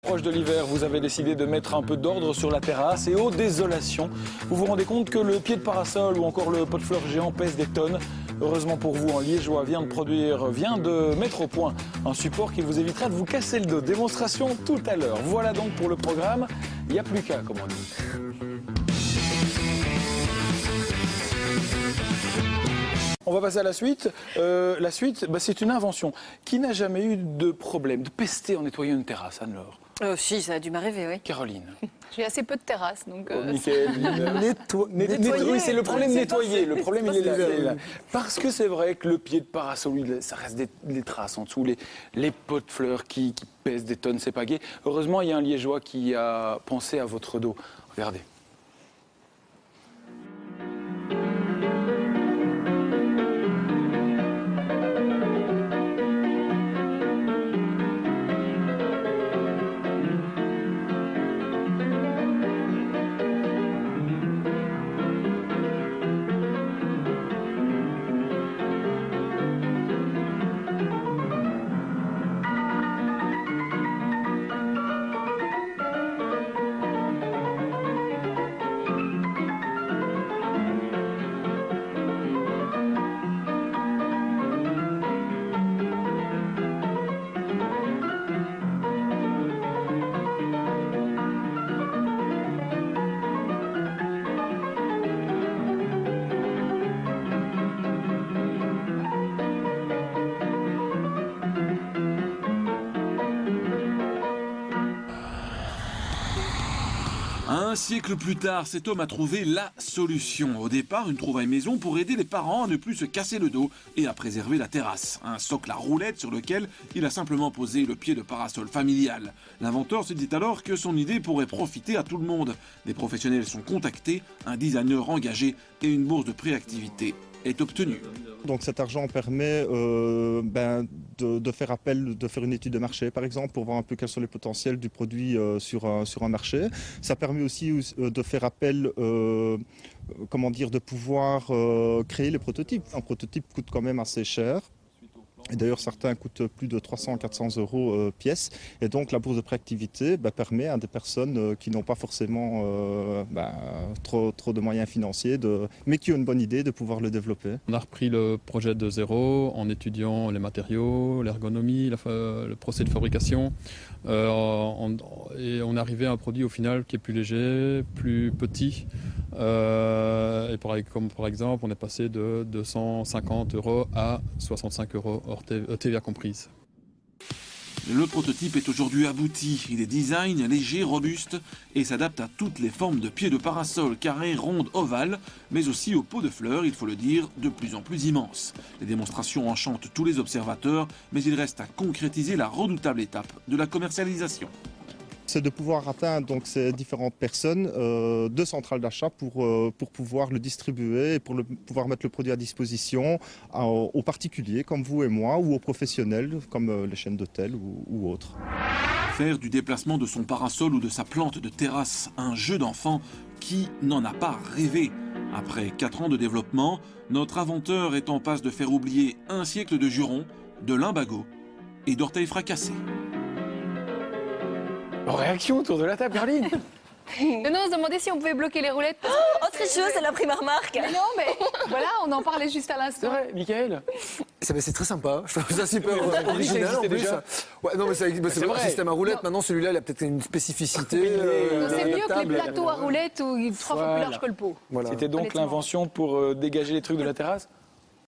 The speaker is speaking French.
Proche de l'hiver, vous avez décidé de mettre un peu d'ordre sur la terrasse et aux désolations, vous vous rendez compte que le pied de parasol ou encore le pot de fleurs géant pèse des tonnes. Heureusement pour vous, un Liégeois vient de mettre au point un support qui vous évitera de vous casser le dos. Démonstration tout à l'heure. Voilà donc pour le programme. Il n'y a plus qu'à, comme on dit. On va passer à la suite. La suite, c'est une invention. Qui n'a jamais eu de problème, de pester en nettoyant une terrasse, Anne-Laure? Si, ça a dû m'arriver, oui. Caroline? J'ai assez peu de terrasse, donc... Michael, oui, c'est le problème nettoyer. Le problème, il est là. Parce que c'est vrai que le pied de parasol, ça reste des traces en dessous, les pots de fleurs qui pèsent des tonnes, c'est pas gai. Heureusement, il y a un Liégeois qui a pensé à votre dos. Regardez. Un siècle plus tard, cet homme a trouvé la solution. Au départ, une trouvaille maison pour aider les parents à ne plus se casser le dos et à préserver la terrasse. Un socle à roulettes sur lequel il a simplement posé le pied de parasol familial. L'inventeur se dit alors que son idée pourrait profiter à tout le monde. Des professionnels sont contactés, un designer engagé et une bourse de préactivité est obtenue. Donc cet argent permet de faire appel, de faire une étude de marché par exemple pour voir un peu quels sont les potentiels du produit sur un marché. Ça permet aussi de faire appel, de pouvoir créer les prototypes. Un prototype coûte quand même assez cher. Et d'ailleurs, certains coûtent plus de 300-400 euros pièce. Et donc, la bourse de préactivité permet à des personnes qui n'ont pas forcément trop de moyens financiers, mais qui ont une bonne idée de pouvoir le développer. On a repris le projet de zéro en étudiant les matériaux, l'ergonomie, le procès de fabrication. Et on est arrivé à un produit au final qui est plus léger, plus petit. Comme par exemple, on est passé de 250 euros à 65 euros hors TVA comprise. Le prototype est aujourd'hui abouti. Il est design, léger, robuste et s'adapte à toutes les formes de pieds de parasol, carrés, rondes, ovales, mais aussi aux pots de fleurs, il faut le dire, de plus en plus immenses. Les démonstrations enchantent tous les observateurs, mais il reste à concrétiser la redoutable étape de la commercialisation. C'est de pouvoir atteindre donc, ces différentes personnes de centrales d'achat pour pouvoir le distribuer et pour pouvoir mettre le produit à disposition aux particuliers comme vous et moi ou aux professionnels comme les chaînes d'hôtels ou autres. Faire du déplacement de son parasol ou de sa plante de terrasse un jeu d'enfant, qui n'en a pas rêvé? Après 4 ans de développement, notre inventeur est en passe de faire oublier un siècle de jurons, de limbago et d'orteils fracassés. Réaction autour de la table, Caroline? Non, on se demandait si on pouvait bloquer les roulettes. Oh, tricheuse, elle a pris ma remarque. Mais non, mais voilà, on en parlait juste à C'est l'instant. vrai, Michael? C'est très sympa, je trouve ça super original en plus. déjà. Ouais, non, mais c'est C'est vrai, vrai. le système à roulettes, maintenant celui-là il a peut-être une spécificité. C'est mieux que les adaptable. plateaux à roulettes où 3 fois plus Voilà. large que le pot. Voilà. C'était donc Honnêtement. l'invention pour dégager les trucs de la terrasse?